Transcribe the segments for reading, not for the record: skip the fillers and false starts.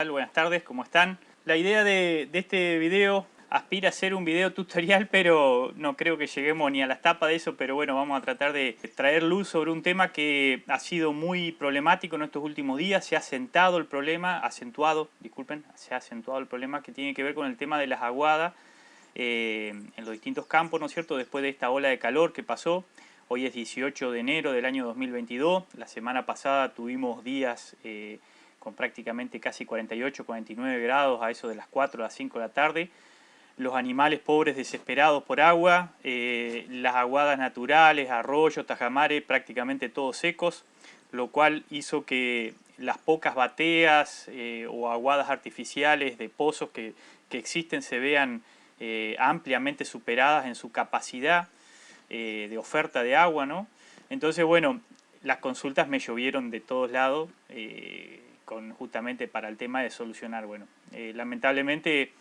Buenas tardes, ¿cómo están? La idea de este video aspira a ser un video tutorial, pero no creo que lleguemos ni a las tapas de eso, pero bueno, vamos a tratar de traer luz sobre un tema que ha sido muy problemático en estos últimos días. Se ha acentuado el problema, se ha acentuado el problema que tiene que ver con el tema de las aguadas en los distintos campos, ¿no es cierto? Después de esta ola de calor que pasó. Hoy es 18 de enero del año 2022, la semana pasada tuvimos días con prácticamente casi 48, 49 grados a eso de las 4 a las 5 de la tarde. Los animales pobres desesperados por agua, las aguadas naturales, arroyos, tajamares, prácticamente todos secos, lo cual hizo que las pocas bateas o aguadas artificiales de pozos que existen se vean ampliamente superadas en su capacidad de oferta de agua, ¿no? Entonces, bueno, las consultas me llovieron de todos lados justamente para el tema de solucionar. Bueno, lamentablemente,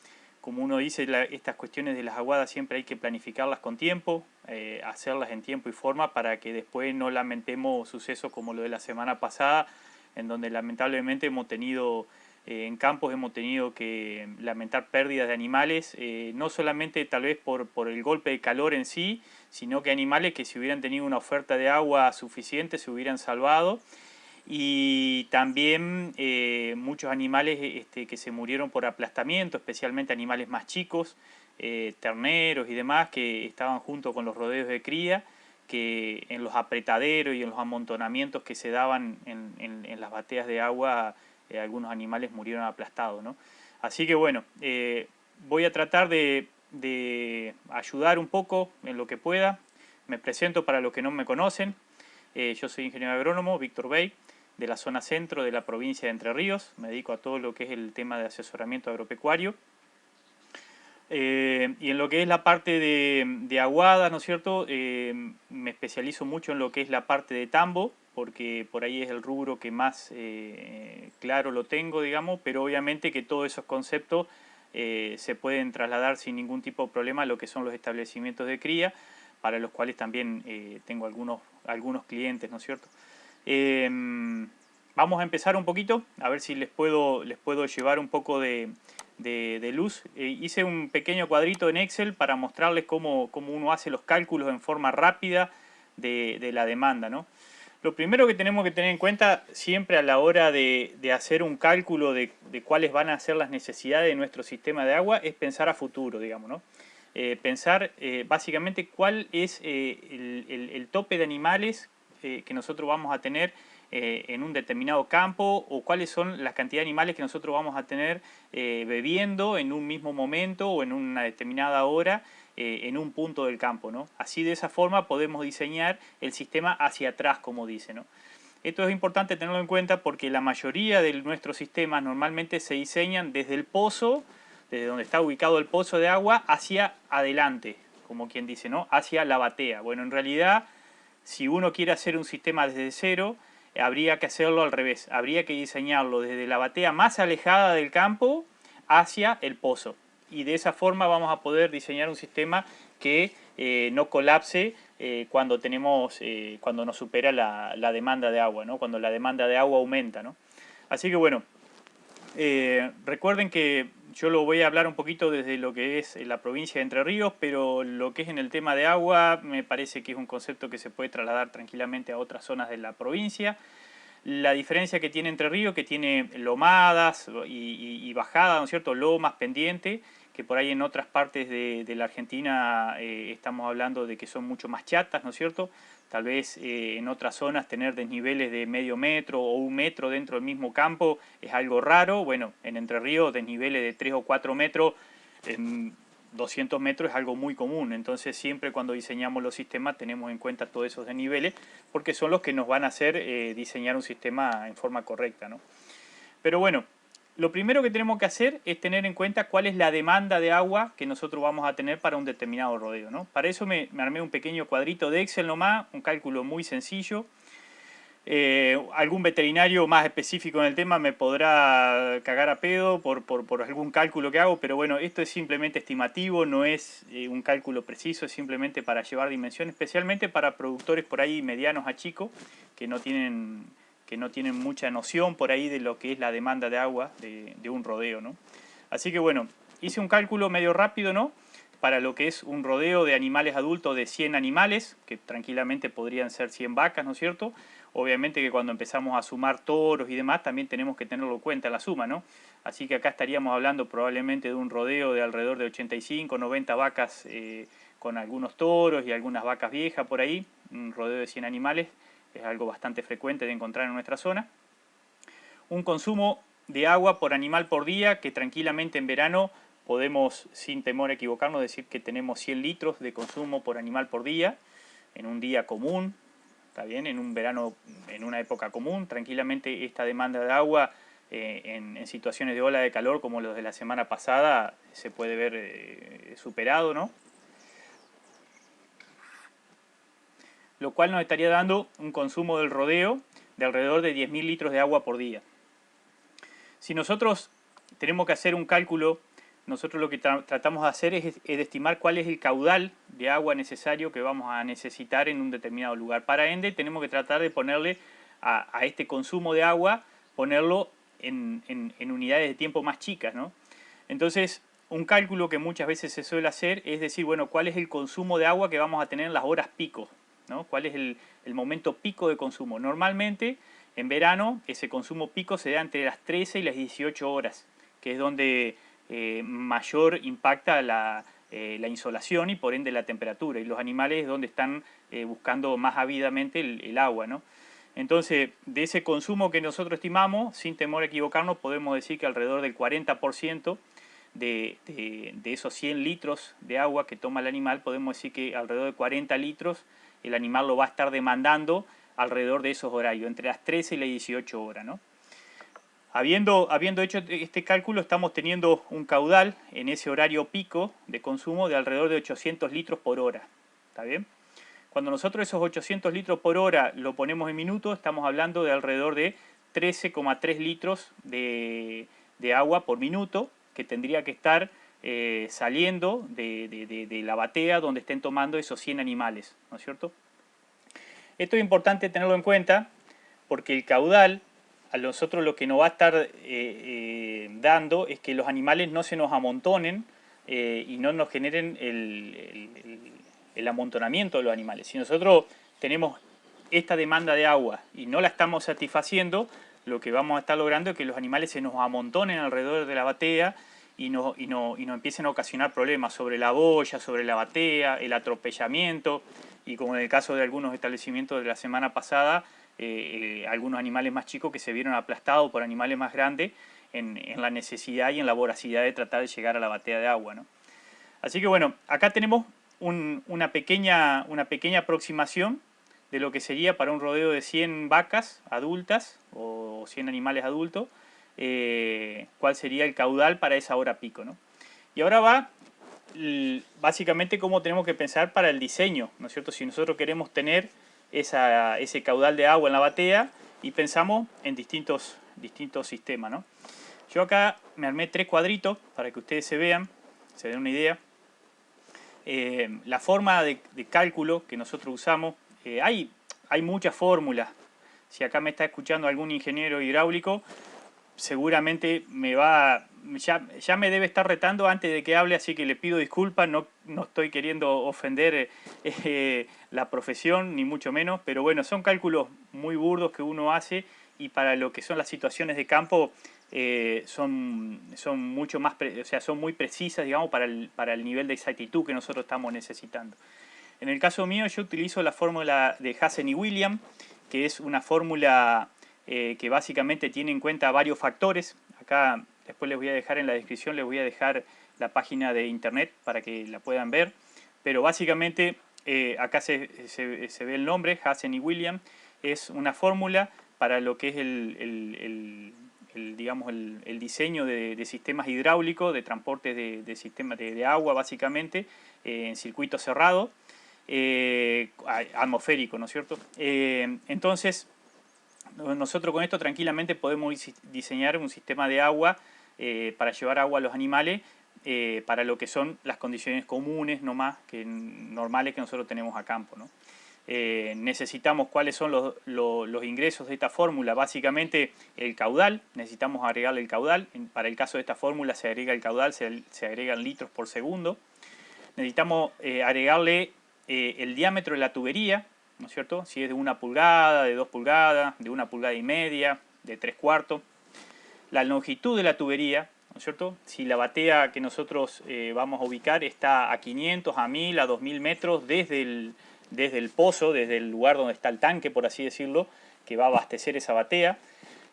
como uno dice, estas cuestiones de las aguadas siempre hay que planificarlas con tiempo, hacerlas en tiempo y forma para que después no lamentemos sucesos como lo de la semana pasada, en donde lamentablemente en campos hemos tenido que lamentar pérdidas de animales, no solamente tal vez por el golpe de calor en sí, sino que animales que si hubieran tenido una oferta de agua suficiente se hubieran salvado. Y también muchos animales que se murieron por aplastamiento, especialmente animales más chicos, terneros y demás, que estaban junto con los rodeos de cría, que en los apretaderos y en los amontonamientos que se daban en las bateas de agua, algunos animales murieron aplastados, ¿no? Así que bueno, voy a tratar de ayudar un poco en lo que pueda. Me presento para los que no me conocen. Yo soy ingeniero agrónomo, Víctor Bey, de la zona centro de la provincia de Entre Ríos. Me dedico a todo lo que es el tema de asesoramiento agropecuario. Y en lo que es la parte de aguadas, ¿no es cierto? Me especializo mucho en lo que es la parte de tambo, porque por ahí es el rubro que más claro lo tengo, digamos, pero obviamente que todos esos conceptos se pueden trasladar sin ningún tipo de problema a lo que son los establecimientos de cría, para los cuales también tengo algunos clientes, ¿no es cierto? Vamos a empezar un poquito, a ver si les puedo llevar un poco de luz. Hice un pequeño cuadrito en Excel para mostrarles cómo uno hace los cálculos en forma rápida de la demanda, ¿no? Lo primero que tenemos que tener en cuenta siempre a la hora de hacer un cálculo de cuáles van a ser las necesidades de nuestro sistema de agua es pensar a futuro, digamos, ¿no? Pensar básicamente cuál es el tope de animales que nosotros vamos a tener en un determinado campo, o cuáles son las cantidades de animales que nosotros vamos a tener bebiendo en un mismo momento o en una determinada hora en un punto del campo, ¿no? Así, de esa forma podemos diseñar el sistema hacia atrás, como dice, ¿no? Esto es importante tenerlo en cuenta porque la mayoría de nuestros sistemas normalmente se diseñan desde el pozo, desde donde está ubicado el pozo de agua, hacia adelante, como quien dice, ¿no? Hacia la batea. Bueno, en realidad, si uno quiere hacer un sistema desde cero, habría que hacerlo al revés. Habría que diseñarlo desde la batea más alejada del campo hacia el pozo. Y de esa forma vamos a poder diseñar un sistema que no colapse cuando nos supera la demanda de agua, ¿no? Cuando la demanda de agua aumenta, ¿no? Así que bueno, recuerden que yo lo voy a hablar un poquito desde lo que es la provincia de Entre Ríos, pero lo que es en el tema de agua me parece que es un concepto que se puede trasladar tranquilamente a otras zonas de la provincia. La diferencia que tiene Entre Ríos, que tiene lomadas y bajadas, ¿no es cierto? Lomas, pendientes, que por ahí en otras partes de la Argentina estamos hablando de que son mucho más chatas, ¿no es cierto? Tal vez en otras zonas tener desniveles de medio metro o 1 metro dentro del mismo campo es algo raro. Bueno, en Entre Ríos desniveles de 3 o 4 metros en 200 metros es algo muy común. Entonces siempre cuando diseñamos los sistemas tenemos en cuenta todos esos desniveles, porque son los que nos van a hacer diseñar un sistema en forma correcta, ¿no? Pero bueno, lo primero que tenemos que hacer es tener en cuenta cuál es la demanda de agua que nosotros vamos a tener para un determinado rodeo, ¿no? Para eso me armé un pequeño cuadrito de Excel nomás, un cálculo muy sencillo. Algún veterinario más específico en el tema me podrá cagar a pedo por algún cálculo que hago, pero bueno, esto es simplemente estimativo, no es un cálculo preciso, es simplemente para llevar dimensión, especialmente para productores por ahí medianos a chicos que no tienen que no tienen mucha noción por ahí de lo que es la demanda de agua de un rodeo, ¿no? Así que bueno, hice un cálculo medio rápido, ¿no? Para lo que es un rodeo de animales adultos de 100 animales, que tranquilamente podrían ser 100 vacas, ¿no es cierto? Obviamente que cuando empezamos a sumar toros y demás, también tenemos que tenerlo en cuenta en la suma, ¿no? Así que acá estaríamos hablando probablemente de un rodeo de alrededor de 85, 90 vacas con algunos toros y algunas vacas viejas por ahí. Un rodeo de 100 animales es algo bastante frecuente de encontrar en nuestra zona. Un consumo de agua por animal por día, que tranquilamente en verano podemos, sin temor a equivocarnos, decir que tenemos 100 litros de consumo por animal por día, en un día común, está bien, en un verano, en una época común, tranquilamente esta demanda de agua en situaciones de ola de calor como los de la semana pasada se puede ver superado, ¿no? Lo cual nos estaría dando un consumo del rodeo de alrededor de 10.000 litros de agua por día. Si nosotros tenemos que hacer un cálculo, nosotros lo que tratamos de hacer es estimar cuál es el caudal de agua necesario que vamos a necesitar en un determinado lugar. Para ende, tenemos que tratar de ponerle a este consumo de agua, ponerlo en unidades de tiempo más chicas, ¿no? Entonces, un cálculo que muchas veces se suele hacer es decir, bueno, cuál es el consumo de agua que vamos a tener en las horas pico, ¿no? ¿Cuál es el momento pico de consumo? Normalmente, en verano, ese consumo pico se da entre las 13 y las 18 horas, que es donde mayor impacta la insolación y por ende la temperatura. Y los animales es donde están buscando más ávidamente el agua, ¿no? Entonces, de ese consumo que nosotros estimamos, sin temor a equivocarnos, podemos decir que alrededor del 40% de esos 100 litros de agua que toma el animal, podemos decir que alrededor de 40 litros el animal lo va a estar demandando alrededor de esos horarios, entre las 13 y las 18 horas, ¿no? Habiendo hecho este cálculo, estamos teniendo un caudal en ese horario pico de consumo de alrededor de 800 litros por hora. ¿Está bien? Cuando nosotros esos 800 litros por hora lo ponemos en minutos, estamos hablando de alrededor de 13,3 litros de agua por minuto que tendría que estar saliendo de la batea donde estén tomando esos 100 animales, ¿no es cierto? Esto es importante tenerlo en cuenta porque el caudal a nosotros lo que nos va a estar dando es que los animales no se nos amontonen y no nos generen el amontonamiento de los animales. Si nosotros tenemos esta demanda de agua y no la estamos satisfaciendo, lo que vamos a estar logrando es que los animales se nos amontonen alrededor de la batea y nos empiecen a ocasionar problemas sobre la boya, sobre la batea, el atropellamiento y como en el caso de algunos establecimientos de la semana pasada, algunos animales más chicos que se vieron aplastados por animales más grandes en la necesidad y en la voracidad de tratar de llegar a la batea de agua, ¿no? Así que bueno, acá tenemos una pequeña aproximación de lo que sería para un rodeo de 100 vacas adultas o 100 animales adultos, cuál sería el caudal para esa hora pico, ¿no? Y ahora va básicamente cómo tenemos que pensar para el diseño, ¿no es cierto? Si nosotros queremos tener ese caudal de agua en la batea y pensamos en distintos sistemas, ¿no? Yo acá me armé 3 cuadritos para que ustedes se den una idea. La forma de cálculo que nosotros usamos, hay muchas fórmulas. Si acá me está escuchando algún ingeniero hidráulico, seguramente ya me debe estar retando antes de que hable, así que le pido disculpas, no estoy queriendo ofender la profesión, ni mucho menos, pero bueno, son cálculos muy burdos que uno hace y para lo que son las situaciones de campo son mucho más, o sea, son muy precisas, digamos, para el nivel de exactitud que nosotros estamos necesitando. En el caso mío yo utilizo la fórmula de Hazen y Williams, que es una fórmula que básicamente tiene en cuenta varios factores. Acá después les voy a dejar en la descripción, les voy a dejar la página de internet para que la puedan ver. Pero básicamente acá se ve el nombre, Hazen y Williams. Es una fórmula para lo que es digamos, el diseño de sistemas hidráulicos, de transporte de sistemas de agua básicamente, en circuito cerrado, atmosférico, ¿no es cierto? Entonces, nosotros con esto tranquilamente podemos diseñar un sistema de agua para llevar agua a los animales para lo que son las condiciones comunes, no más que normales que nosotros tenemos a campo, ¿no? necesitamos cuáles son los ingresos de esta fórmula. Básicamente el caudal, necesitamos agregarle el caudal. Para el caso de esta fórmula se agrega el caudal, se agregan litros por segundo. Necesitamos agregarle el diámetro de la tubería, ¿no es cierto? Si es de 1 pulgada, de 2 pulgadas, de 1,5 pulgadas, de 3/4. La longitud de la tubería, ¿no es cierto? Si la batea que nosotros vamos a ubicar está a 500, a 1000, a 2000 metros desde el pozo, desde el lugar donde está el tanque, por así decirlo, que va a abastecer esa batea.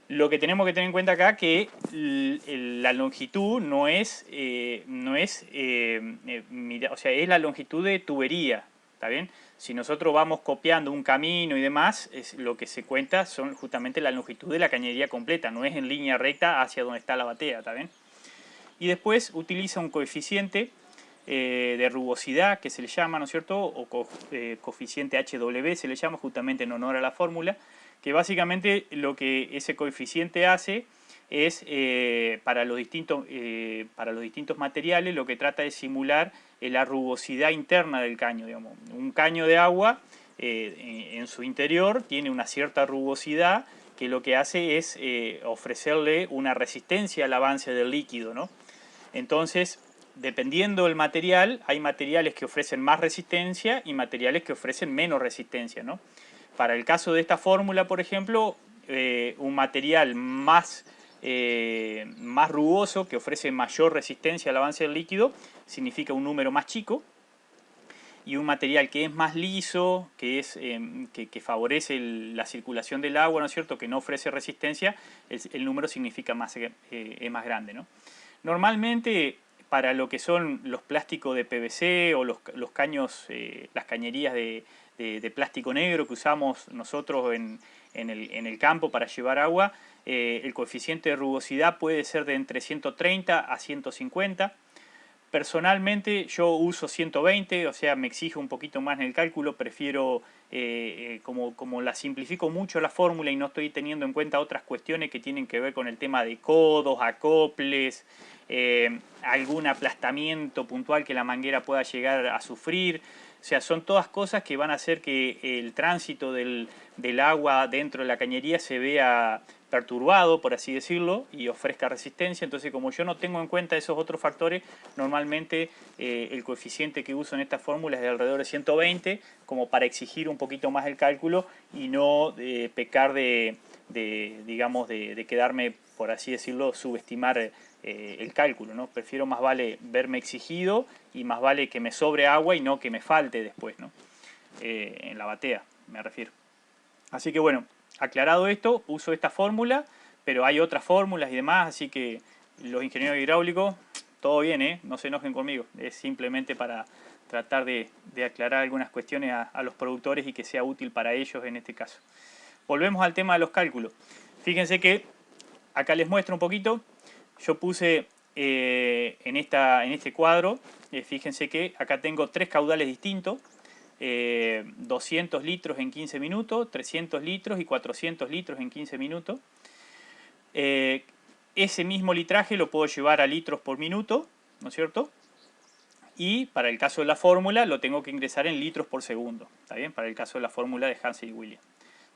Lo que tenemos que tener en cuenta acá que la longitud no es, o sea, es la longitud de tubería, ¿está bien? Si nosotros vamos copiando un camino y demás, lo que se cuenta son justamente la longitud de la cañería completa, no es en línea recta hacia donde está la batea, ¿está bien? Y después utiliza un coeficiente de rugosidad que se le llama, ¿no es cierto? O coeficiente HW se le llama justamente en honor a la fórmula, que básicamente lo que ese coeficiente hace es para los distintos materiales lo que trata de simular la rugosidad interna del caño. Digamos. Un caño de agua en su interior tiene una cierta rugosidad que lo que hace es ofrecerle una resistencia al avance del líquido, ¿no? Entonces, dependiendo del material, hay materiales que ofrecen más resistencia y materiales que ofrecen menos resistencia, ¿no? Para el caso de esta fórmula, por ejemplo, un material más rugoso, que ofrece mayor resistencia al avance del líquido, significa un número más chico. Y un material que es más liso, que favorece la circulación del agua, ¿no es cierto?, que no ofrece resistencia, el número significa es más grande, ¿no? Normalmente, para lo que son los plásticos de PVC o los caños, las cañerías de plástico negro que usamos nosotros en el campo para llevar agua, el coeficiente de rugosidad puede ser de entre 130 a 150. Personalmente yo uso 120, o sea, me exijo un poquito más en el cálculo, prefiero, como la simplifico mucho la fórmula y no estoy teniendo en cuenta otras cuestiones que tienen que ver con el tema de codos, acoples, algún aplastamiento puntual que la manguera pueda llegar a sufrir. O sea, son todas cosas que van a hacer que el tránsito del agua dentro de la cañería se vea perturbado, por así decirlo, y ofrezca resistencia. Entonces, como yo no tengo en cuenta esos otros factores, normalmente el coeficiente que uso en esta fórmula es de alrededor de 120, como para exigir un poquito más el cálculo y no pecar digamos, de quedarme, por así decirlo, subestimar el cálculo, ¿no? Prefiero más vale verme exigido y más vale que me sobre agua y no que me falte después, ¿no? En la batea, me refiero. Así que bueno, aclarado esto, uso esta fórmula, pero hay otras fórmulas y demás, así que los ingenieros hidráulicos, todo bien, ¿eh? No se enojen conmigo, es simplemente para tratar de aclarar algunas cuestiones a los productores y que sea útil para ellos en este caso. Volvemos al tema de los cálculos. Fíjense que acá les muestro un poquito. Yo puse en este cuadro, fíjense que acá tengo 3 caudales distintos, 200 litros en 15 minutos, 300 litros y 400 litros en 15 minutos. Ese mismo litraje lo puedo llevar a litros por minuto, ¿no es cierto? Y para el caso de la fórmula lo tengo que ingresar en litros por segundo, ¿está bien? Para el caso de la fórmula de Hansen y Williams.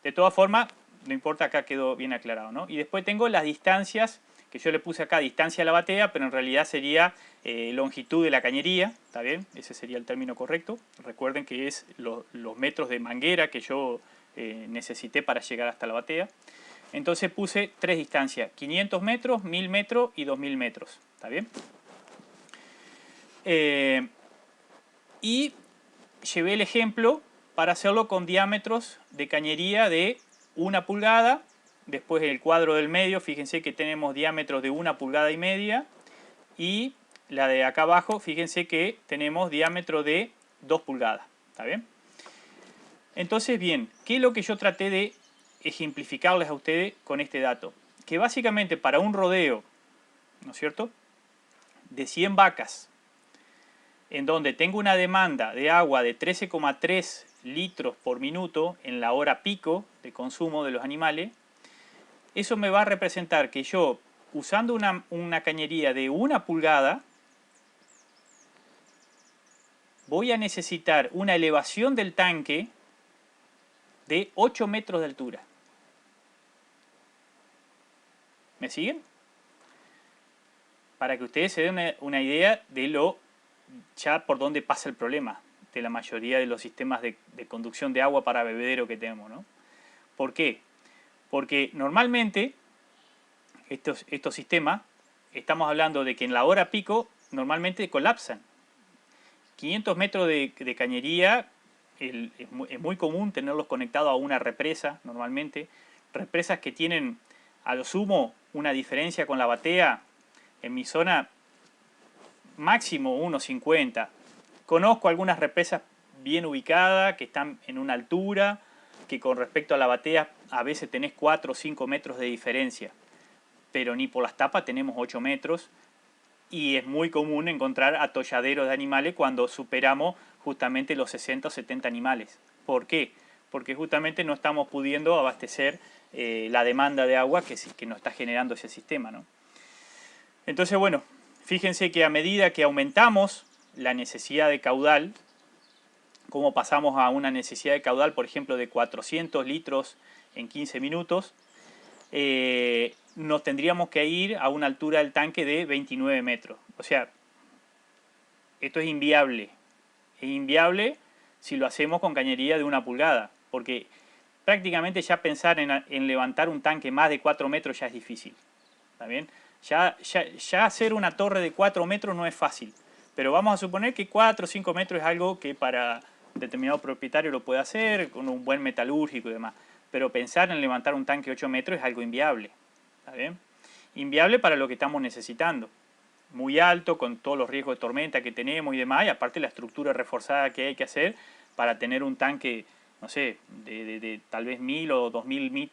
De todas formas, no importa, acá quedó bien aclarado, ¿no? Y después tengo las distancias, que yo le puse acá distancia a la batea, pero en realidad sería longitud de la cañería, ¿está bien? Ese sería el término correcto. Recuerden que es los metros de manguera que yo necesité para llegar hasta la batea. Entonces puse 3 distancias, 500 metros, 1000 metros y 2000 metros, ¿está bien? Y llevé el ejemplo para hacerlo con diámetros de cañería de 1 pulgada. Después el cuadro del medio, fíjense que tenemos diámetros de 1,5 pulgadas. Y la de acá abajo, fíjense que tenemos diámetro de 2 pulgadas. ¿Está bien? Entonces, bien, ¿qué es lo que yo traté de ejemplificarles a ustedes con este dato? Que básicamente para un rodeo, ¿no es cierto?, de 100 vacas, en donde tengo una demanda de agua de 13,3 litros por minuto en la hora pico de consumo de los animales, eso me va a representar que yo, usando una cañería de 1 pulgada, voy a necesitar una elevación del tanque de 8 metros de altura. ¿Me siguen? Para que ustedes se den una idea de lo ya por dónde pasa el problema de la mayoría de los sistemas de conducción de agua para bebedero que tenemos, ¿no? ¿Por qué? Porque normalmente estos sistemas, estamos hablando de que en la hora pico normalmente colapsan. 500 metros de cañería, es muy común tenerlos conectados a una represa normalmente. Represas que tienen a lo sumo una diferencia con la batea, en mi zona máximo 1,50. Conozco algunas represas bien ubicadas, que están en una altura, que con respecto a la batea a veces tenés 4 o 5 metros de diferencia. Pero ni por las tapas tenemos 8 metros. Y es muy común encontrar atolladeros de animales cuando superamos justamente los 60 o 70 animales. ¿Por qué? Porque justamente no estamos pudiendo abastecer la demanda de agua que nos está generando ese sistema, ¿no? Entonces, bueno, fíjense que a medida que aumentamos la necesidad de caudal, como pasamos a una necesidad de caudal, por ejemplo, de 400 litros en 15 minutos, nos tendríamos que ir a una altura del tanque de 29 metros. O sea, esto es inviable. Es inviable si lo hacemos con cañería de 1 pulgada, porque prácticamente ya pensar en levantar un tanque más de 4 metros ya es difícil. ¿Está bien? Ya hacer una torre de 4 metros no es fácil, pero vamos a suponer que 4 o 5 metros es algo que para determinado propietario lo puede hacer, con un buen metalúrgico y demás. Pero pensar en levantar un tanque de 8 metros es algo inviable. ¿Está bien? Inviable para lo que estamos necesitando. Muy alto, con todos los riesgos de tormenta que tenemos y demás, y aparte la estructura reforzada que hay que hacer para tener un tanque, no sé, de tal vez 1000 o 2000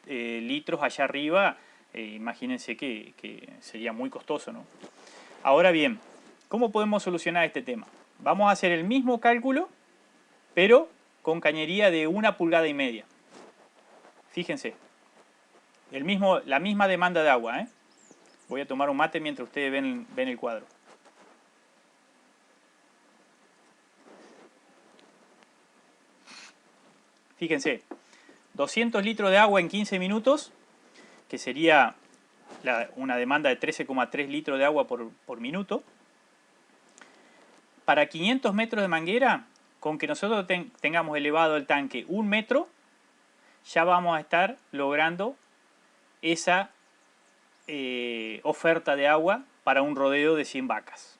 litros allá arriba. Imagínense que sería muy costoso, ¿no? Ahora bien, ¿cómo podemos solucionar este tema? Vamos a hacer el mismo cálculo, pero con cañería de 1,5 pulgadas. Fíjense, la misma demanda de agua, ¿eh? Voy a tomar un mate mientras ustedes ven el cuadro. Fíjense, 200 litros de agua en 15 minutos, que sería una demanda de 13,3 litros de agua por minuto. Para 500 metros de manguera, con que nosotros tengamos elevado el tanque 1 metro, ya vamos a estar logrando esa oferta de agua para un rodeo de 100 vacas.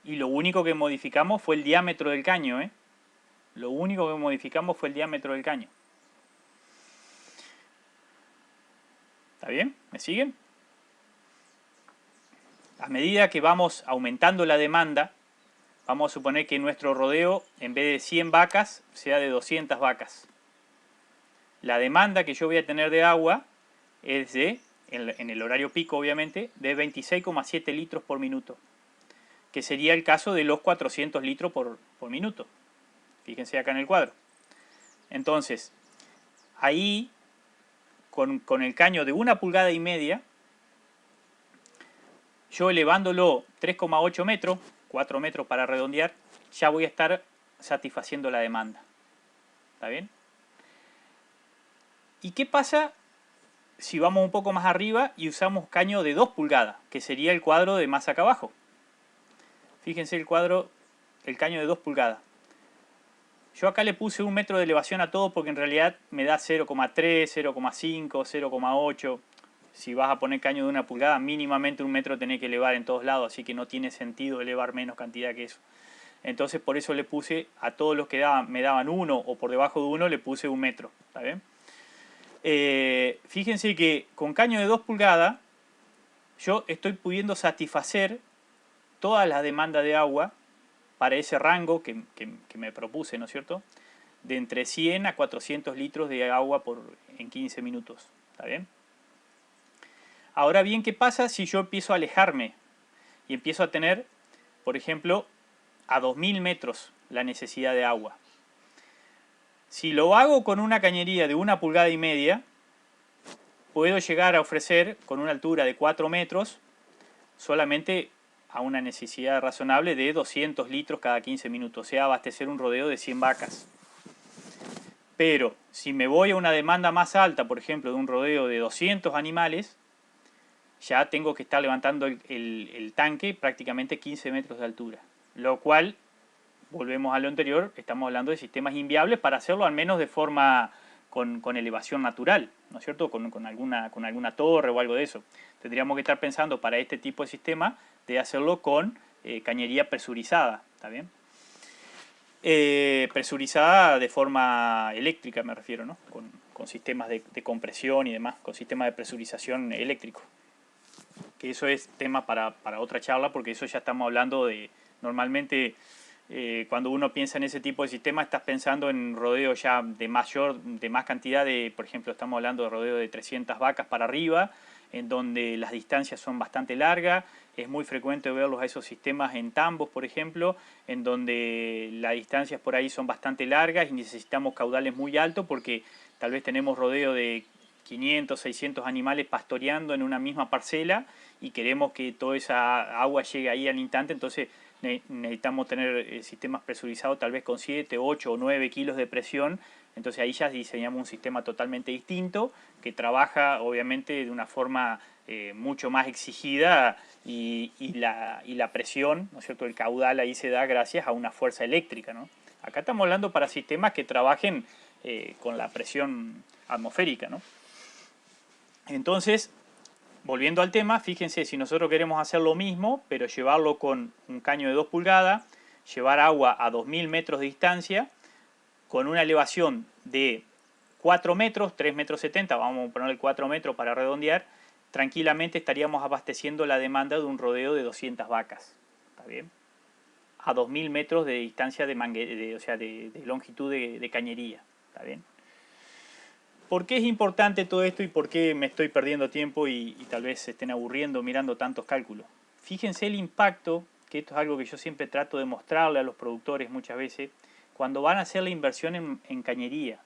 Y lo único que modificamos fue el diámetro del caño, ¿eh? Lo único que modificamos fue el diámetro del caño. ¿Está bien? ¿Me siguen? A medida que vamos aumentando la demanda, vamos a suponer que nuestro rodeo, en vez de 100 vacas, sea de 200 vacas. La demanda que yo voy a tener de agua es en el horario pico obviamente, de 26,7 litros por minuto, que sería el caso de los 400 litros por minuto. Fíjense acá en el cuadro. Entonces, ahí, con el caño de 1,5 pulgadas, yo elevándolo 3,8 metros, 4 metros para redondear, ya voy a estar satisfaciendo la demanda. ¿Está bien? ¿Y qué pasa si vamos un poco más arriba y usamos caño de 2 pulgadas, que sería el cuadro de más acá abajo? Fíjense el caño de 2 pulgadas. Yo acá le puse 1 metro de elevación a todo porque en realidad me da 0,3, 0,5, 0,8. Si vas a poner caño de 1 pulgada, mínimamente 1 metro tenés que elevar en todos lados, así que no tiene sentido elevar menos cantidad que eso. Entonces por eso le puse a todos los que me daban 1 o por debajo de 1, le puse 1 metro. ¿Está bien? Fíjense que con caño de 2 pulgadas yo estoy pudiendo satisfacer todas las demandas de agua para ese rango que me propuse, ¿no es cierto? De entre 100 a 400 litros de agua en 15 minutos. ¿Está bien? Ahora bien, ¿qué pasa si yo empiezo a alejarme y empiezo a tener, por ejemplo, a 2000 metros la necesidad de agua? Si lo hago con una cañería de 1,5 pulgadas, puedo llegar a ofrecer con una altura de 4 metros solamente a una necesidad razonable de 200 litros cada 15 minutos, o sea, abastecer un rodeo de 100 vacas. Pero si me voy a una demanda más alta, por ejemplo, de un rodeo de 200 animales, ya tengo que estar levantando el tanque prácticamente 15 metros de altura. Lo cual, volvemos a lo anterior, estamos hablando de sistemas inviables para hacerlo al menos de forma con elevación natural, ¿no es cierto? Con alguna torre o algo de eso. Tendríamos que estar pensando para este tipo de sistema de hacerlo con cañería presurizada, ¿está bien? Presurizada de forma eléctrica me refiero, ¿no? Con sistemas de compresión y demás, con sistemas de presurización eléctrico. Que eso es tema para otra charla, porque eso ya estamos hablando de, normalmente cuando uno piensa en ese tipo de sistema estás pensando en rodeo ya de más cantidad de, por ejemplo, estamos hablando de rodeo de 300 vacas para arriba, en donde las distancias son bastante largas. Es muy frecuente verlos a esos sistemas en tambos, por ejemplo, en donde las distancias por ahí son bastante largas y necesitamos caudales muy altos porque tal vez tenemos rodeo de 500, 600 animales pastoreando en una misma parcela y queremos que toda esa agua llegue ahí al instante, entonces necesitamos tener sistemas presurizados tal vez con 7, 8 o 9 kilos de presión. Entonces ahí ya diseñamos un sistema totalmente distinto que trabaja obviamente de una forma mucho más exigida y la presión, ¿no es cierto?, el caudal ahí se da gracias a una fuerza eléctrica, ¿no? Acá estamos hablando para sistemas que trabajen con la presión atmosférica, ¿no? Entonces, volviendo al tema, fíjense, si nosotros queremos hacer lo mismo, pero llevarlo con un caño de 2 pulgadas, llevar agua a 2000 metros de distancia, con una elevación de 4 metros, 3 metros 70, vamos a ponerle 4 metros para redondear, tranquilamente estaríamos abasteciendo la demanda de un rodeo de 200 vacas, ¿está bien? A 2000 metros de distancia de longitud de cañería, ¿está bien? ¿Por qué es importante todo esto y por qué me estoy perdiendo tiempo y tal vez se estén aburriendo mirando tantos cálculos? Fíjense el impacto, que esto es algo que yo siempre trato de mostrarle a los productores muchas veces, cuando van a hacer la inversión en cañería.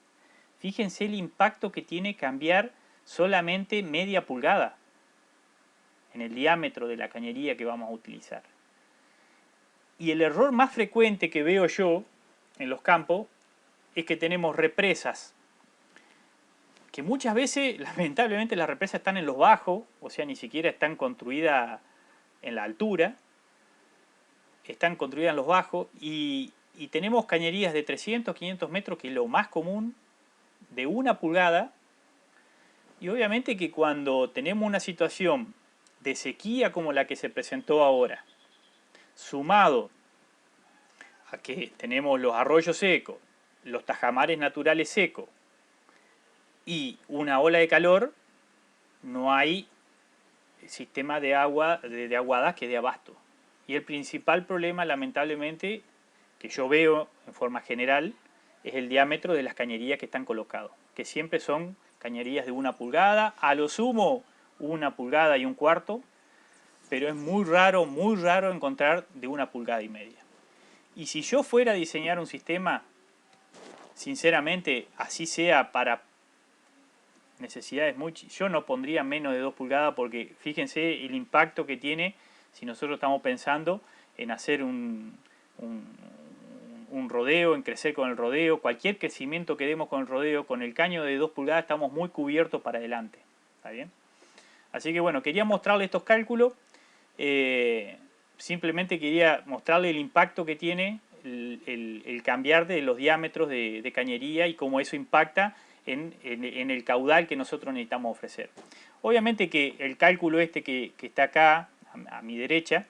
Fíjense el impacto que tiene cambiar solamente media pulgada en el diámetro de la cañería que vamos a utilizar. Y el error más frecuente que veo yo en los campos es que tenemos represas que muchas veces, lamentablemente, las represas están en los bajos, o sea, ni siquiera están construidas en la altura, están construidas en los bajos, y tenemos cañerías de 300, 500 metros, que es lo más común, de 1 pulgada, y obviamente que cuando tenemos una situación de sequía como la que se presentó ahora, sumado a que tenemos los arroyos secos, los tajamares naturales secos, y una ola de calor, no hay sistema de agua de aguadas que dé abasto. Y el principal problema, lamentablemente, que yo veo en forma general, es el diámetro de las cañerías que están colocadas, que siempre son cañerías de 1 pulgada, a lo sumo 1 pulgada y 1/4, pero es muy raro encontrar de 1,5 pulgadas. Y si yo fuera a diseñar un sistema, sinceramente, así sea para necesidades yo no pondría menos de 2 pulgadas porque fíjense el impacto que tiene si nosotros estamos pensando en hacer un rodeo, en crecer con el rodeo, cualquier crecimiento que demos con el rodeo, con el caño de 2 pulgadas estamos muy cubiertos para adelante, ¿está bien? Así que bueno, quería mostrarle estos cálculos, simplemente quería mostrarle el impacto que tiene el cambiar de los diámetros de cañería y cómo eso impacta en el caudal que nosotros necesitamos ofrecer. Obviamente que el cálculo este que está acá, a mi derecha,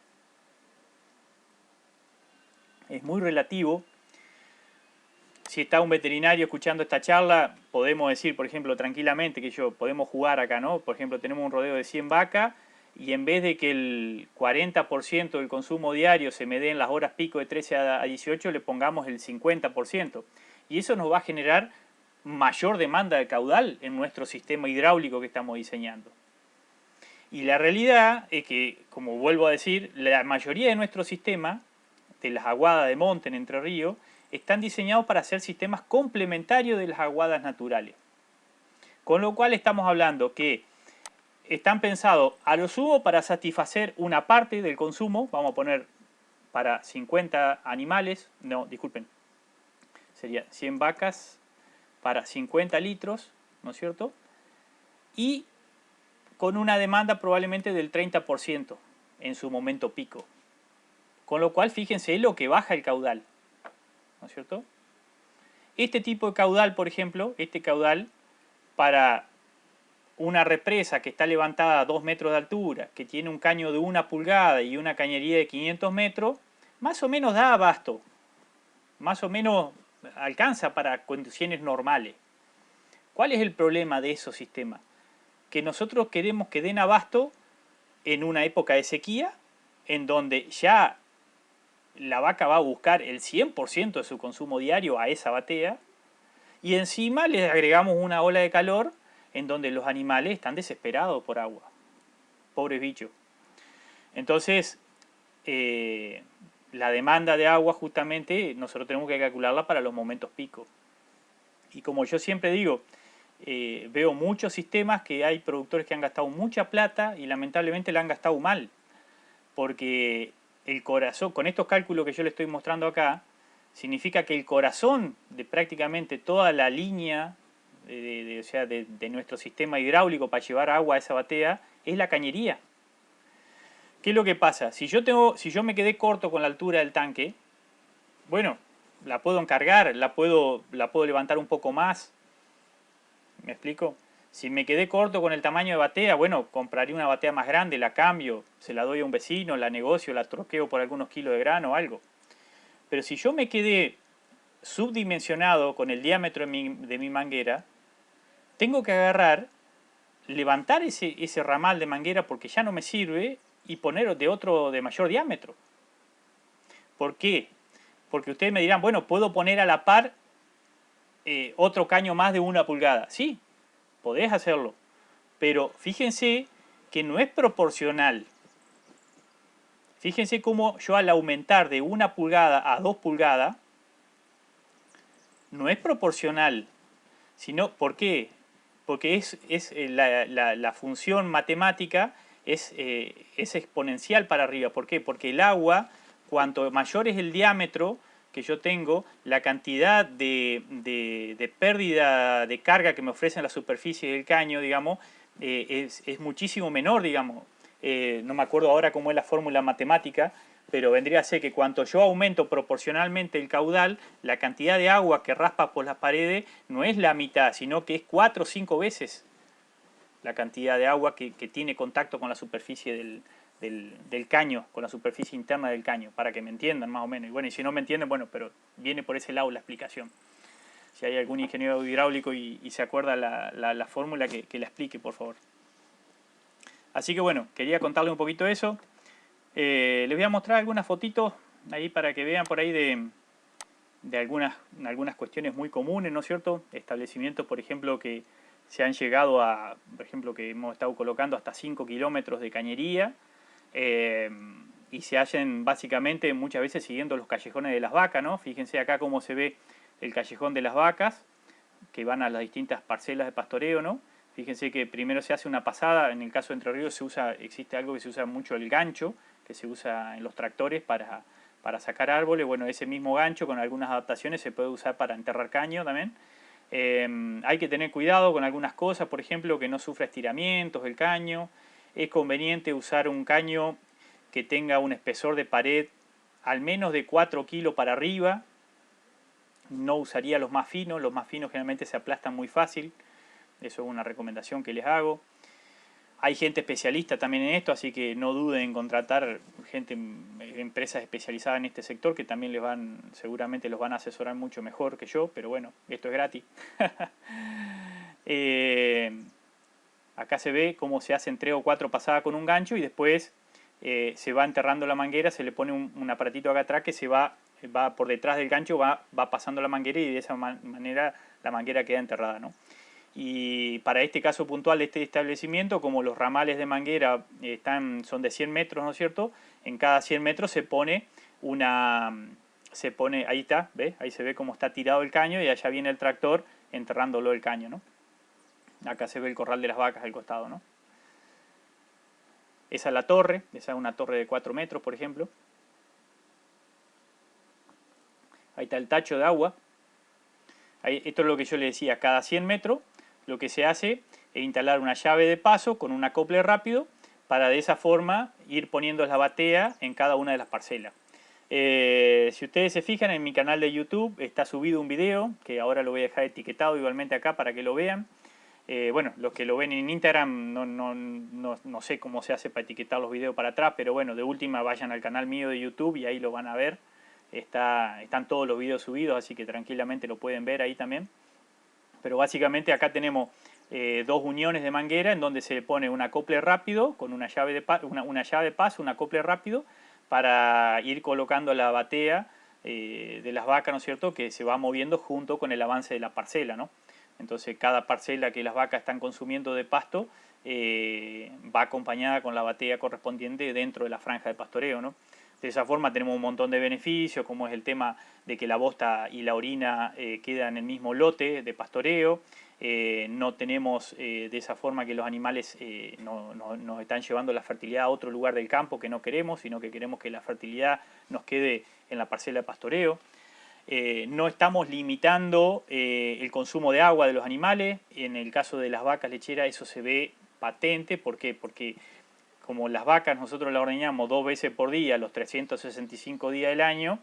es muy relativo. Si está un veterinario escuchando esta charla, podemos decir, por ejemplo, tranquilamente que podemos jugar acá, ¿no? Por ejemplo, tenemos un rodeo de 100 vacas y en vez de que el 40% del consumo diario se me dé en las horas pico de 13 a 18, le pongamos el 50%. Y eso nos va a generar mayor demanda de caudal en nuestro sistema hidráulico que estamos diseñando. Y la realidad es que, como vuelvo a decir, la mayoría de nuestro sistema, de las aguadas de monte en Entre Ríos, están diseñados para ser sistemas complementarios de las aguadas naturales. Con lo cual estamos hablando que están pensados a lo sumo para satisfacer una parte del consumo, vamos a poner para 50 animales, no, disculpen, sería 100 vacas para 50 litros, ¿no es cierto? Y con una demanda probablemente del 30% en su momento pico. Con lo cual, fíjense lo que baja el caudal, ¿no es cierto? Este tipo de caudal, por ejemplo, este caudal para una represa que está levantada a 2 metros de altura, que tiene un caño de 1 pulgada y una cañería de 500 metros, más o menos da abasto, más o menos alcanza para condiciones normales. ¿Cuál es el problema de esos sistemas? Que nosotros queremos que den abasto en una época de sequía, en donde ya la vaca va a buscar el 100% de su consumo diario a esa batea, y encima le agregamos una ola de calor en donde los animales están desesperados por agua. Pobres bichos. Entonces, la demanda de agua justamente nosotros tenemos que calcularla para los momentos pico. Y como yo siempre digo, veo muchos sistemas que hay productores que han gastado mucha plata y lamentablemente la han gastado mal. Porque el corazón, con estos cálculos que yo le estoy mostrando acá, significa que el corazón de prácticamente toda la línea o sea, de nuestro sistema hidráulico para llevar agua a esa batea es la cañería. ¿Qué es lo que pasa? Si yo me quedé corto con la altura del tanque, bueno, la puedo encargar, la puedo levantar un poco más. ¿Me explico? Si me quedé corto con el tamaño de batea, bueno, compraría una batea más grande, la cambio, se la doy a un vecino, la negocio, la troqueo por algunos kilos de grano o algo. Pero si yo me quedé subdimensionado con el diámetro de mi manguera, tengo que agarrar, levantar ese ramal de manguera porque ya no me sirve y poner de otro de mayor diámetro. ¿Por qué? Porque ustedes me dirán, bueno, puedo poner a la par otro caño más de 1 pulgada. Sí, podés hacerlo. Pero fíjense que no es proporcional. Fíjense cómo yo al aumentar de 1 pulgada a 2 pulgadas, no es proporcional. Sino, ¿por qué? Porque la función matemática es exponencial para arriba. ¿Por qué? Porque el agua, cuanto mayor es el diámetro que yo tengo, la cantidad de pérdida de carga que me ofrece en la superficie del caño, digamos, es muchísimo menor, digamos. No me acuerdo ahora cómo es la fórmula matemática, pero vendría a ser que cuanto yo aumento proporcionalmente el caudal, la cantidad de agua que raspa por las paredes no es la mitad, sino que es 4 o 5 veces la cantidad de agua que tiene contacto con la superficie del caño, con la superficie interna del caño, para que me entiendan más o menos. Y bueno, y si no me entienden, bueno, pero viene por ese lado la explicación. Si hay algún ingeniero hidráulico y se acuerda la fórmula, que la explique, por favor. Así que bueno, quería contarles un poquito eso. Les voy a mostrar algunas fotitos ahí para que vean por ahí de algunas cuestiones muy comunes, ¿no es cierto? Establecimientos, por ejemplo, que se han llegado a, por ejemplo, que hemos estado colocando hasta 5 kilómetros de cañería y se hacen básicamente muchas veces siguiendo los callejones de las vacas, ¿no? Fíjense acá cómo se ve el callejón de las vacas que van a las distintas parcelas de pastoreo, ¿no? Fíjense que primero se hace una pasada, en el caso de Entre Ríos existe algo que se usa mucho, el gancho, que se usa en los tractores para sacar árboles. Bueno, ese mismo gancho con algunas adaptaciones se puede usar para enterrar caño también. Hay que tener cuidado con algunas cosas, por ejemplo, que no sufra estiramientos el caño. Es conveniente usar un caño que tenga un espesor de pared al menos de 4 kilos para arriba. No usaría los más finos generalmente se aplastan muy fácil. Eso es una recomendación que les hago. Hay gente especialista también en esto, así que no duden en contratar gente, empresas especializadas en este sector que también seguramente los van a asesorar mucho mejor que yo, pero bueno, esto es gratis. Acá se ve cómo se hacen 3 o 4 pasadas con un gancho y después se va enterrando la manguera, se le pone un aparatito acá atrás que se va por detrás del gancho, va pasando la manguera y de esa manera la manguera queda enterrada, ¿no? Y para este caso puntual de este establecimiento, como los ramales de manguera son de 100 metros, ¿no es cierto? En cada 100 metros se pone ahí está, ¿ves? Ahí se ve cómo está tirado el caño y allá viene el tractor enterrándolo el caño, ¿no? Acá se ve el corral de las vacas al costado, ¿no? Esa es la torre, esa es una torre de 4 metros, por ejemplo. Ahí está el tacho de agua. Esto es lo que yo le decía, cada 100 metros lo que se hace es instalar una llave de paso con un acople rápido para de esa forma ir poniendo la batea en cada una de las parcelas. Si ustedes se fijan en mi canal de YouTube está subido un video que ahora lo voy a dejar etiquetado igualmente acá para que lo vean. Bueno, los que lo ven en Instagram no sé cómo se hace para etiquetar los videos para atrás, pero bueno, de última vayan al canal mío de YouTube y ahí lo van a ver. Están todos los videos subidos, así que tranquilamente lo pueden ver ahí también. Pero básicamente acá tenemos dos uniones de manguera en donde se pone un acople rápido con una llave de paso, un acople rápido para ir colocando la batea de las vacas, ¿no es cierto?, que se va moviendo junto con el avance de la parcela, ¿no? Entonces cada parcela que las vacas están consumiendo de pasto va acompañada con la batea correspondiente dentro de la franja de pastoreo, ¿no? De esa forma tenemos un montón de beneficios, como es el tema de que la bosta y la orina quedan en el mismo lote de pastoreo. No tenemos de esa forma que los animales nos están llevando la fertilidad a otro lugar del campo que no queremos, sino que queremos que la fertilidad nos quede en la parcela de pastoreo. No estamos limitando el consumo de agua de los animales. En el caso de las vacas lecheras eso se ve patente. ¿Por qué? Porque como las vacas nosotros las ordeñamos 2 veces por día, los 365 días del año,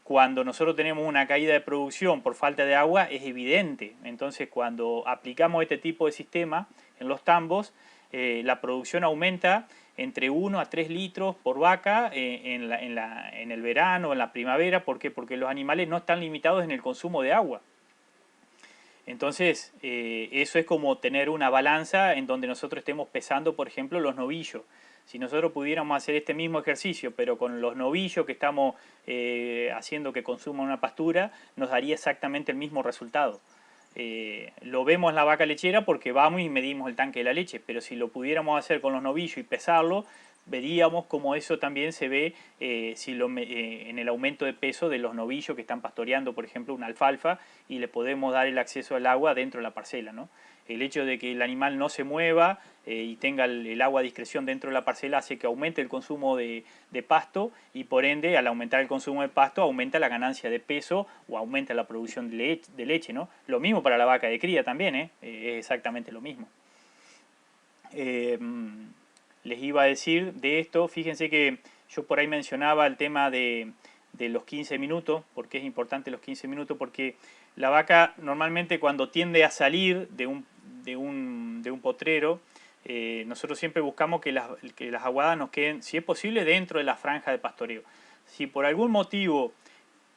cuando nosotros tenemos una caída de producción por falta de agua es evidente. Entonces cuando aplicamos este tipo de sistema en los tambos, la producción aumenta entre 1 a 3 litros por vaca en el verano, en la primavera. ¿Por qué? Porque los animales no están limitados en el consumo de agua. Entonces, eso es como tener una balanza en donde nosotros estemos pesando, por ejemplo, los novillos. Si nosotros pudiéramos hacer este mismo ejercicio, pero con los novillos que estamos haciendo que consuman una pastura, nos daría exactamente el mismo resultado. Lo vemos en la vaca lechera porque vamos y medimos el tanque de la leche, pero si lo pudiéramos hacer con los novillos y pesarlo, veríamos cómo eso también se ve en el aumento de peso de los novillos que están pastoreando, por ejemplo, una alfalfa, y le podemos dar el acceso al agua dentro de la parcela, ¿no? El hecho de que el animal no se mueva y tenga el agua a discreción dentro de la parcela hace que aumente el consumo de pasto y por ende al aumentar el consumo de pasto aumenta la ganancia de peso o aumenta la producción de leche, ¿no? Lo mismo para la vaca de cría también, es exactamente lo mismo. Les iba a decir de esto, fíjense que yo por ahí mencionaba el tema de los 15 minutos, porque es importante los 15 minutos, porque la vaca normalmente cuando tiende a salir de un potrero, nosotros siempre buscamos que las aguadas nos queden, si es posible, dentro de la franja de pastoreo. Si por algún motivo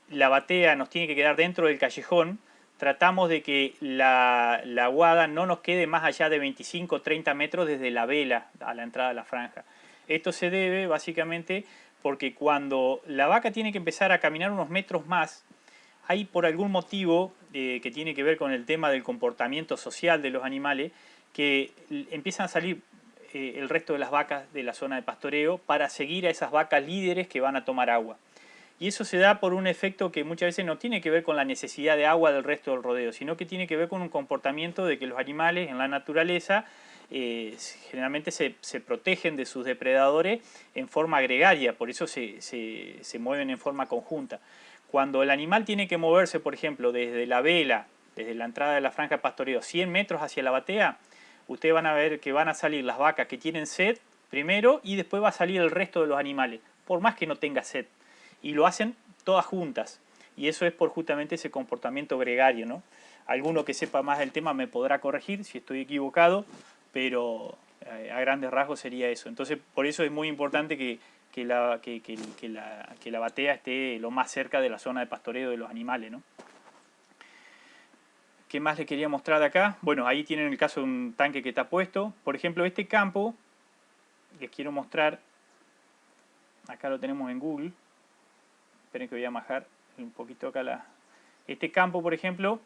la batea nos tiene que quedar dentro del callejón, tratamos de que la aguada no nos quede más allá de 25 o 30 metros desde la vela a la entrada de la franja. Esto se debe básicamente porque cuando la vaca tiene que empezar a caminar unos metros más, hay por algún motivo que tiene que ver con el tema del comportamiento social de los animales, que empiezan a salir el resto de las vacas de la zona de pastoreo para seguir a esas vacas líderes que van a tomar agua. Y eso se da por un efecto que muchas veces no tiene que ver con la necesidad de agua del resto del rodeo, sino que tiene que ver con un comportamiento de que los animales en la naturaleza generalmente se protegen de sus depredadores en forma gregaria, por eso se mueven en forma conjunta. Cuando el animal tiene que moverse, por ejemplo, desde la vela, desde la entrada de la franja de pastoreo, 100 metros hacia la batea, ustedes van a ver que van a salir las vacas que tienen sed primero y después va a salir el resto de los animales, por más que no tenga sed. Y lo hacen todas juntas. Y eso es por justamente ese comportamiento gregario, ¿no? Alguno que sepa más del tema me podrá corregir si estoy equivocado, pero a grandes rasgos sería eso. Entonces, por eso es muy importante que la batea esté lo más cerca de la zona de pastoreo de los animales, ¿no? ¿Qué más les quería mostrar de acá? Bueno, ahí tienen el caso de un tanque que está puesto. Por ejemplo, este campo, les quiero mostrar, acá lo tenemos en Google. Esperen que voy a bajar un poquito acá este campo, por ejemplo,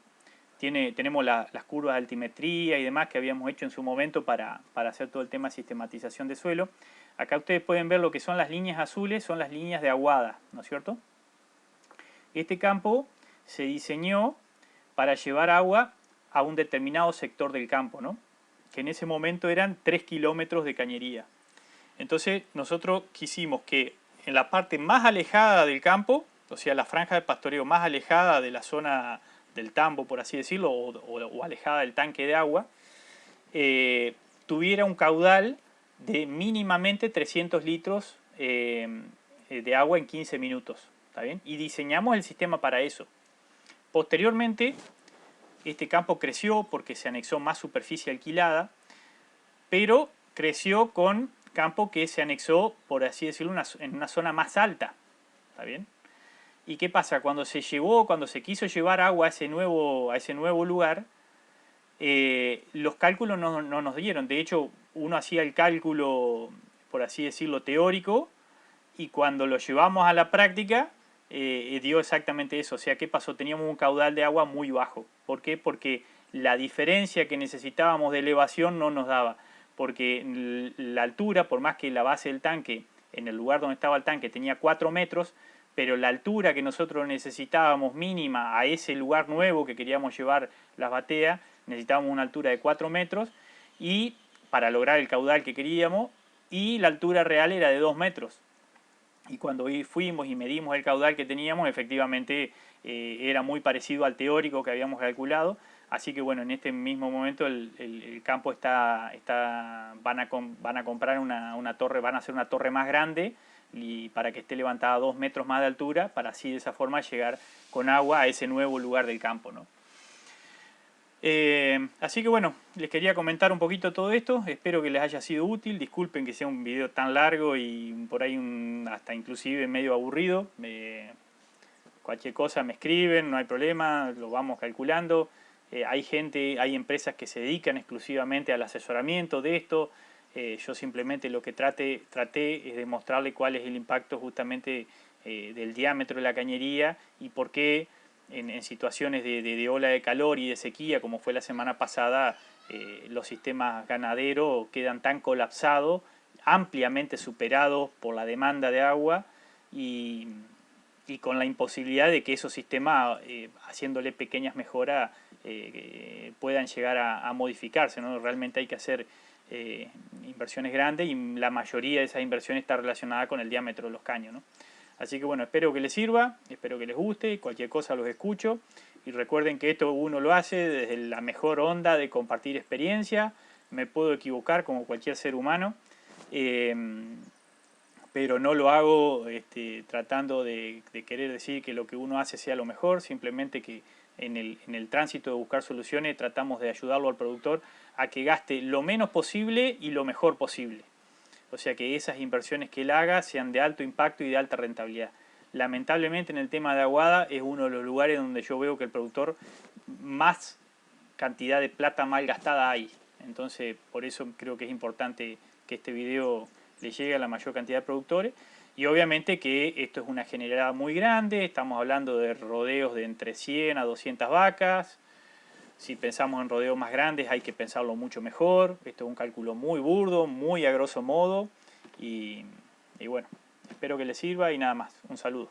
tenemos las curvas de altimetría y demás que habíamos hecho en su momento para hacer todo el tema de sistematización de suelo. Acá ustedes pueden ver lo que son las líneas azules, son las líneas de aguada, ¿no es cierto? Este campo se diseñó para llevar agua a un determinado sector del campo, ¿no? Que en ese momento eran 3 kilómetros de cañería. Entonces nosotros quisimos que en la parte más alejada del campo, o sea, la franja de pastoreo más alejada de la zona del tambo, por así decirlo, o alejada del tanque de agua, tuviera un caudal de mínimamente 300 litros de agua en 15 minutos. ¿Está bien? Y diseñamos el sistema para eso. Posteriormente, este campo creció porque se anexó más superficie alquilada, pero creció con campo que se anexó, por así decirlo, en una zona más alta. ¿Está bien? ¿Y qué pasa? Cuando se quiso llevar agua a ese nuevo lugar, los cálculos no nos dieron. De hecho, uno hacía el cálculo, por así decirlo, teórico, y cuando lo llevamos a la práctica, dio exactamente eso. O sea, ¿qué pasó? Teníamos un caudal de agua muy bajo. ¿Por qué? Porque la diferencia que necesitábamos de elevación no nos daba. Porque la altura, por más que la base del tanque, en el lugar donde estaba el tanque, tenía 4 metros, pero la altura que nosotros necesitábamos mínima a ese lugar nuevo que queríamos llevar las bateas, necesitábamos una altura de 4 metros, y para lograr el caudal que queríamos, y la altura real era de 2 metros. Y cuando fuimos y medimos el caudal que teníamos, efectivamente era muy parecido al teórico que habíamos calculado. Así que bueno, en este mismo momento el campo van a comprar una torre, van a hacer una torre más grande, y para que esté levantada 2 metros más de altura, para así de esa forma llegar con agua a ese nuevo lugar del campo, ¿no? Así que bueno, les quería comentar un poquito todo esto, espero que les haya sido útil, disculpen que sea un video tan largo y por ahí hasta inclusive medio aburrido, cualquier cosa me escriben, no hay problema, lo vamos calculando. Hay empresas que se dedican exclusivamente al asesoramiento de esto. Yo simplemente lo que traté es de mostrarle cuál es el impacto justamente del diámetro de la cañería y por qué en situaciones de ola de calor y de sequía, como fue la semana pasada, los sistemas ganaderos quedan tan colapsados, ampliamente superados por la demanda de agua, y con la imposibilidad de que esos sistemas, haciéndole pequeñas mejoras, puedan llegar a modificarse, ¿no? Realmente hay que hacer inversiones grandes, y la mayoría de esas inversiones está relacionada con el diámetro de los caños, ¿no? Así que bueno, espero que les sirva, espero que les guste, cualquier cosa los escucho, y recuerden que esto uno lo hace desde la mejor onda de compartir experiencia. Me puedo equivocar como cualquier ser humano, pero no lo hago tratando de querer decir que lo que uno hace sea lo mejor, simplemente que en el tránsito de buscar soluciones tratamos de ayudarlo al productor a que gaste lo menos posible y lo mejor posible. O sea, que esas inversiones que él haga sean de alto impacto y de alta rentabilidad. Lamentablemente en el tema de aguada es uno de los lugares donde yo veo que el productor más cantidad de plata mal gastada hay. Entonces, por eso creo que es importante que este video le llegue a la mayor cantidad de productores. Y obviamente que esto es una generada muy grande, estamos hablando de rodeos de entre 100 a 200 vacas. Si pensamos en rodeos más grandes hay que pensarlo mucho mejor. Esto es un cálculo muy burdo, muy a grosso modo. Y bueno, espero que les sirva y nada más. Un saludo.